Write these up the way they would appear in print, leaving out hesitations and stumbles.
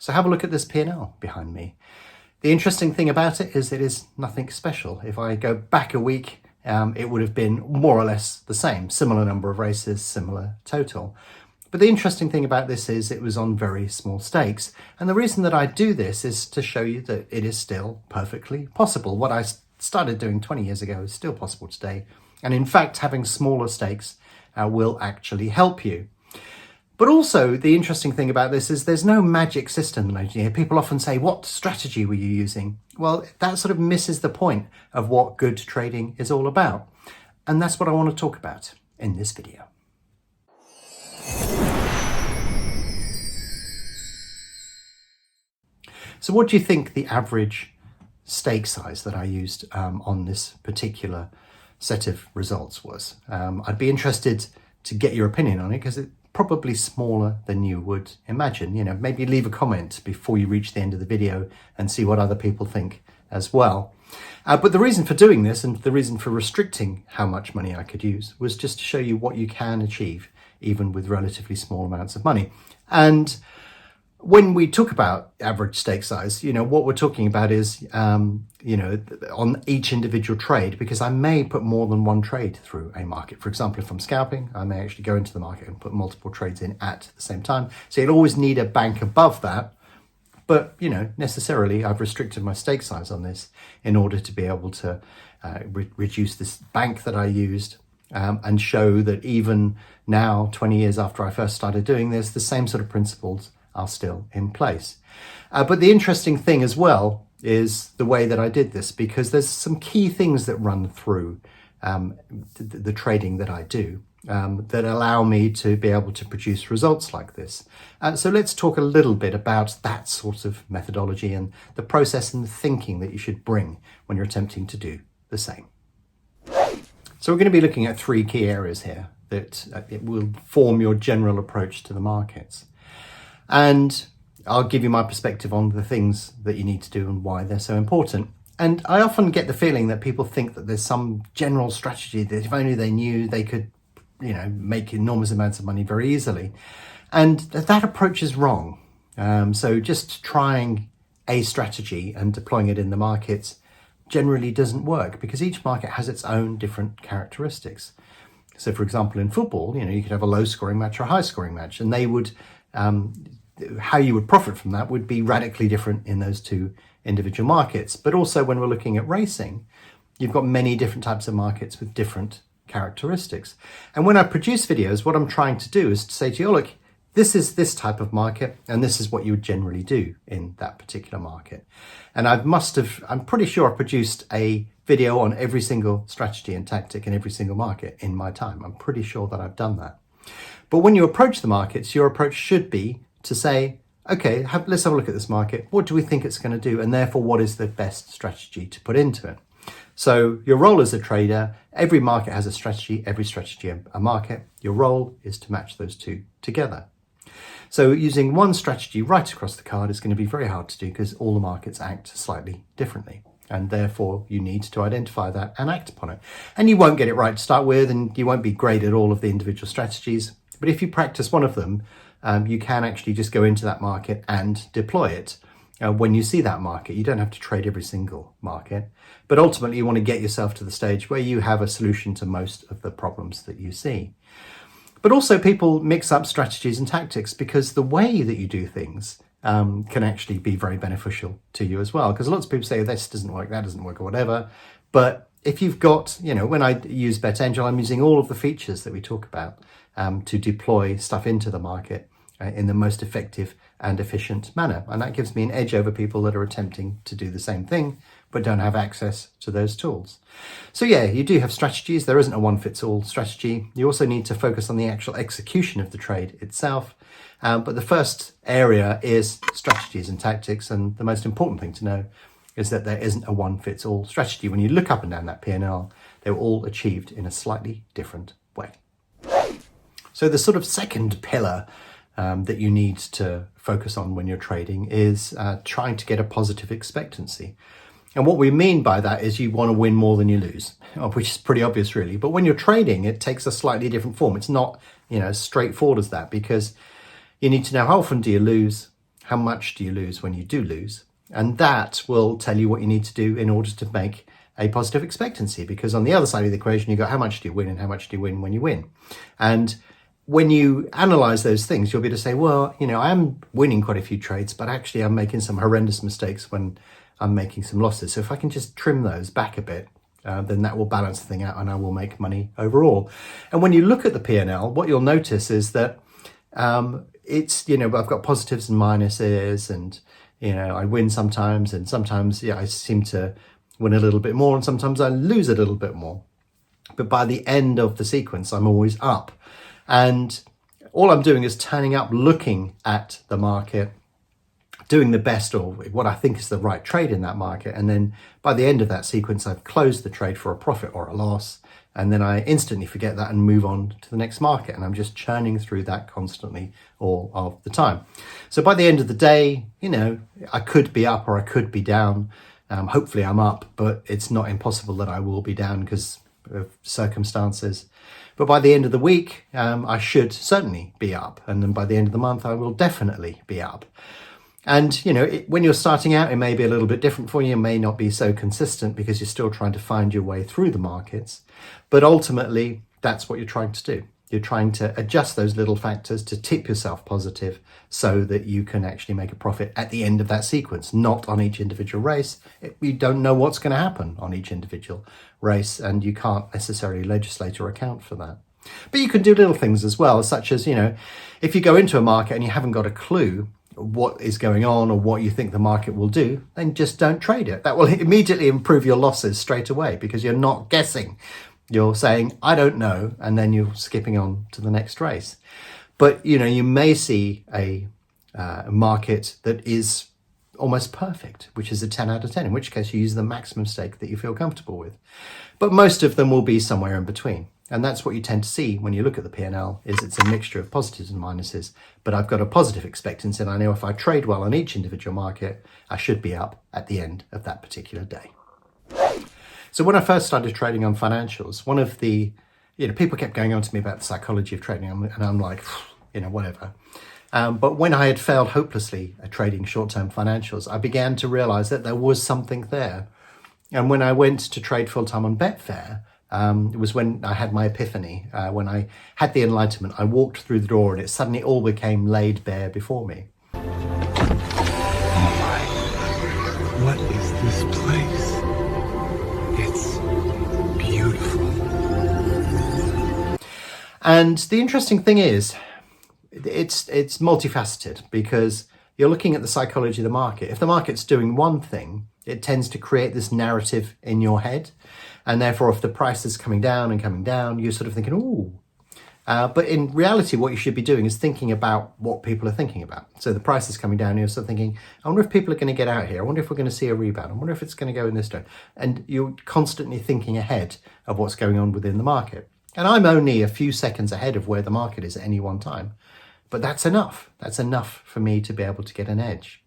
So have a look at this P&L behind me. The interesting thing about it is nothing special. If I go back a week, it would have been more or less the same, similar number of races, similar total. But the interesting thing about this is it was on very small stakes. And the reason that I do this is to show you that it is still perfectly possible. What I started doing 20 years ago is still possible today. And in fact, having smaller stakes will actually help you. But also, the interesting thing about this is there's no magic system. People often say, what strategy were you using? Well, that sort of misses the point of what good trading is all about. And that's what I want to talk about in this video. So what do you think the average stake size that I used on this particular set of results was? I'd be interested to get your opinion on it, because it's probably smaller than you would imagine. Maybe leave a comment before you reach the end of the video and see what other people think as well. But the reason for doing this, and the reason for restricting how much money I could use, was just to show you what you can achieve even with relatively small amounts of money. And when we talk about average stake size, what we're talking about is, on each individual trade, because I may put more than one trade through a market. For example, if I'm scalping, I may actually go into the market and put multiple trades in at the same time. So you'll always need a bank above that. But, necessarily I've restricted my stake size on this in order to be able to reduce this bank that I used and show that even now, 20 years after I first started doing this, the same sort of principles are still in place. But the interesting thing as well is the way that I did this, because there's some key things that run through the trading that I do that allow me to be able to produce results like this. So let's talk a little bit about that sort of methodology and the process and the thinking that you should bring when you're attempting to do the same. So we're going to be looking at three key areas here that it will form your general approach to the markets. And I'll give you my perspective on the things that you need to do and why they're so important. And I often get the feeling that people think that there's some general strategy that if only they knew, they could, make enormous amounts of money very easily. And that approach is wrong. So just trying a strategy and deploying it in the markets generally doesn't work, because each market has its own different characteristics. So for example, in football, you could have a low scoring match or a high scoring match, and they would, how you would profit from that would be radically different in those two individual markets. But also when we're looking at racing, you've got many different types of markets with different characteristics. And when I produce videos, what I'm trying to do is to say to you, look, this is this type of market, and this is what you would generally do in that particular market. And I'm pretty sure I produced a video on every single strategy and tactic in every single market in my time. I'm pretty sure that I've done that. But when you approach the markets, your approach should be to say, okay, let's have a look at this market. What do we think it's going to do? And therefore, what is the best strategy to put into it? So your role as a trader, every market has a strategy, every strategy a market. Your role is to match those two together. So using one strategy right across the card is going to be very hard to do, because all the markets act slightly differently. And therefore, you need to identify that and act upon it. And you won't get it right to start with, and you won't be great at all of the individual strategies. But if you practice one of them, you can actually just go into that market and deploy it when you see that market. You don't have to trade every single market. But ultimately, you want to get yourself to the stage where you have a solution to most of the problems that you see. But also, people mix up strategies and tactics, because the way that you do things can actually be very beneficial to you as well. Because lots of people say, this doesn't work, that doesn't work, or whatever. But if you've got, when I use BetAngel, I'm using all of the features that we talk about to deploy stuff into the market in the most effective and efficient manner. And that gives me an edge over people that are attempting to do the same thing, but don't have access to those tools. So yeah, you do have strategies. There isn't a one-fits-all strategy. You also need to focus on the actual execution of the trade itself. But the first area is strategies and tactics. And the most important thing to know is that there isn't a one-fits-all strategy. When you look up and down that P&L, they were all achieved in a slightly different way. So the sort of second pillar that you need to focus on when you're trading is trying to get a positive expectancy. And what we mean by that is you want to win more than you lose, which is pretty obvious really. But when you're trading, it takes a slightly different form. It's not, as straightforward as that, because you need to know how often do you lose, how much do you lose when you do lose? And that will tell you what you need to do in order to make a positive expectancy, because on the other side of the equation, you've got how much do you win and how much do you win when you win. And when you analyze those things, you'll be able to say, well, I am winning quite a few trades, but actually I'm making some horrendous mistakes when I'm making some losses. So if I can just trim those back a bit, then that will balance the thing out and I will make money overall. And when you look at the P&L, what you'll notice is that it's, I've got positives and minuses, and, I win sometimes, and sometimes, I seem to win a little bit more, and sometimes I lose a little bit more. But by the end of the sequence, I'm always up. And all I'm doing is turning up, looking at the market, doing the best or what I think is the right trade in that market. And then by the end of that sequence, I've closed the trade for a profit or a loss. And then I instantly forget that and move on to the next market. And I'm just churning through that constantly all of the time. So by the end of the day, I could be up or I could be down. Hopefully I'm up, but it's not impossible that I will be down because of circumstances. But by the end of the week, I should certainly be up. And then by the end of the month, I will definitely be up. And, when you're starting out, it may be a little bit different for you. It may not be so consistent because you're still trying to find your way through the markets. But ultimately, that's what you're trying to do. You're trying to adjust those little factors to tip yourself positive so that you can actually make a profit at the end of that sequence, not on each individual race. You don't know what's going to happen on each individual race, and you can't necessarily legislate or account for that. But you can do little things as well, such as, if you go into a market and you haven't got a clue what is going on or what you think the market will do, then just don't trade it. That will immediately improve your losses straight away because you're not guessing. You're saying, I don't know, and then you're skipping on to the next race. But, you may see a market that is almost perfect, which is a 10 out of 10, in which case you use the maximum stake that you feel comfortable with. But most of them will be somewhere in between. And that's what you tend to see when you look at the P&L, is it's a mixture of positives and minuses. But I've got a positive expectancy, and I know if I trade well on each individual market, I should be up at the end of that particular day. So when I first started trading on financials, one of the, people kept going on to me about the psychology of trading, and I'm like, whatever. But when I had failed hopelessly at trading short-term financials, I began to realize that there was something there. And when I went to trade full-time on Betfair, it was when I had my epiphany, when I had the enlightenment. I walked through the door and it suddenly all became laid bare before me. Oh my, what is this place? It's beautiful. And the interesting thing is, it's multifaceted because you're looking at the psychology of the market. If the market's doing one thing, it tends to create this narrative in your head. And therefore, if the price is coming down, you're sort of thinking, ooh. But in reality, what you should be doing is thinking about what people are thinking about. So the price is coming down, you're sort of thinking, I wonder if people are going to get out here. I wonder if we're going to see a rebound. I wonder if it's going to go in this direction. And you're constantly thinking ahead of what's going on within the market. And I'm only a few seconds ahead of where the market is at any one time. But that's enough. That's enough for me to be able to get an edge.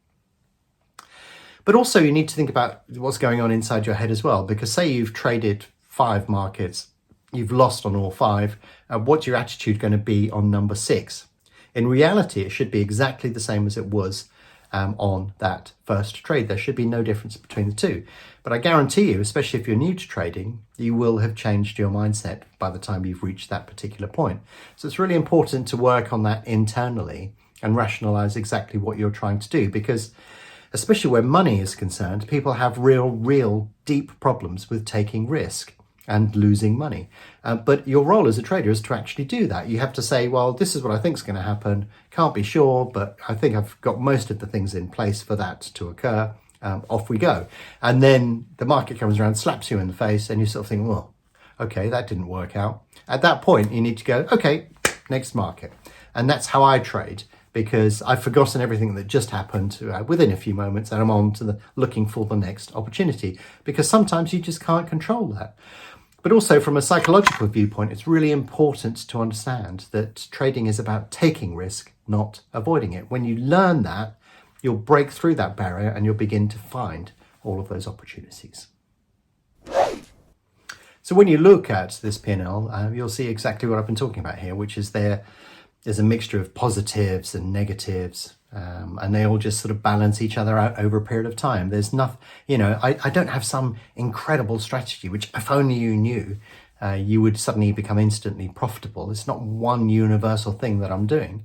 But also you need to think about what's going on inside your head as well, because say you've traded 5 markets, you've lost on all 5, what's your attitude going to be on number 6? In reality, it should be exactly the same as it was on that first trade. There should be no difference between the two. But I guarantee you, especially if you're new to trading, you will have changed your mindset by the time you've reached that particular point. So it's really important to work on that internally and rationalize exactly what you're trying to do, because especially where money is concerned, people have real deep problems with taking risk and losing money. But your role as a trader is to actually do that. You have to say, well, this is what I think is going to happen. Can't be sure, but I think I've got most of the things in place for that to occur. Off we go. And then the market comes around, slaps you in the face, and you sort of think, well, okay, that didn't work out. At that point, you need to go, okay, next market. And that's how I trade, because I've forgotten everything that just happened within a few moments, and I'm on to looking for the next opportunity, because sometimes you just can't control that. But also from a psychological viewpoint, it's really important to understand that trading is about taking risk, not avoiding it. When you learn that, you'll break through that barrier and you'll begin to find all of those opportunities. So when you look at this P&L, you'll see exactly what I've been talking about here, which is there's a mixture of positives and negatives. and they all just sort of balance each other out over a period of time. There's nothing, I don't have some incredible strategy, which if only you knew, you would suddenly become instantly profitable. It's not one universal thing that I'm doing.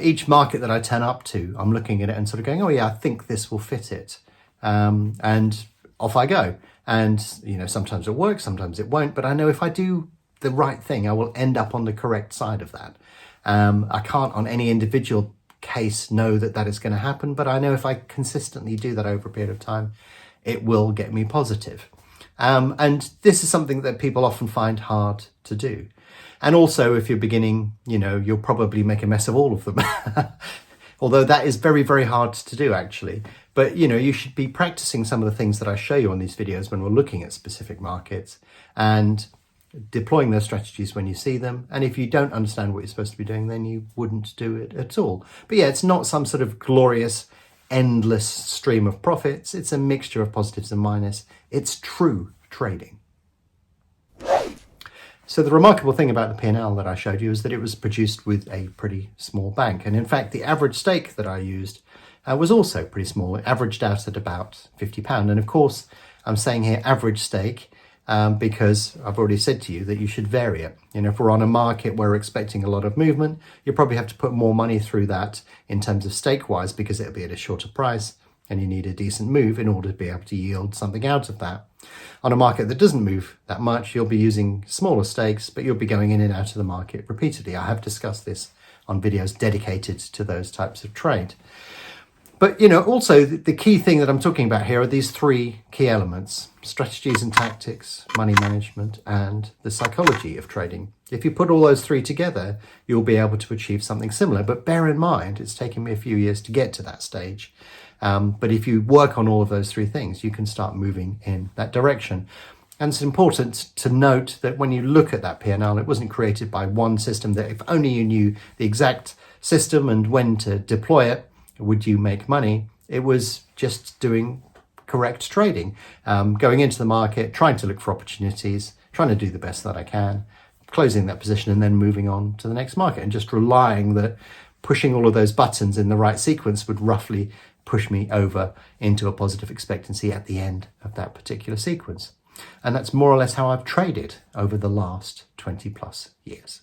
Each market that I turn up to, I'm looking at it and sort of going, oh yeah, I think this will fit it. And off I go. And, sometimes it works, sometimes it won't. But I know if I do the right thing, I will end up on the correct side of that. I can't on any individual case know that is going to happen, but I know if I consistently do that over a period of time, it will get me positive. And this is something that people often find hard to do. And also, if you're beginning, you'll probably make a mess of all of them. Although that is very, very hard to do, actually. But, you should be practicing some of the things that I show you on these videos when we're looking at specific markets and deploying those strategies when you see them. And if you don't understand what you're supposed to be doing, then you wouldn't do it at all. But yeah, it's not some sort of glorious, endless stream of profits. It's a mixture of positives and minus. It's true trading. So the remarkable thing about the P&L that I showed you is that it was produced with a pretty small bank. And in fact, the average stake that I used was also pretty small. It averaged out at about £50. And of course, I'm saying here average stake because I've already said to you that you should vary it. If we're on a market where we're expecting a lot of movement, you probably have to put more money through that in terms of stake-wise because it'll be at a shorter price and you need a decent move in order to be able to yield something out of that. On a market that doesn't move that much, you'll be using smaller stakes, but you'll be going in and out of the market repeatedly. I have discussed this on videos dedicated to those types of trade. But, also the key thing that I'm talking about here are these three key elements: strategies and tactics, money management, and the psychology of trading. If you put all those three together, you'll be able to achieve something similar. But bear in mind, it's taken me a few years to get to that stage. But if you work on all of those three things, you can start moving in that direction. And it's important to note that when you look at that P&L, it wasn't created by one system that if only you knew the exact system and when to deploy it, would you make money. It was just doing correct trading, going into the market, trying to look for opportunities, trying to do the best that I can, closing that position and then moving on to the next market, and just relying that pushing all of those buttons in the right sequence would roughly push me over into a positive expectancy at the end of that particular sequence. And that's more or less how I've traded over the last 20 plus years.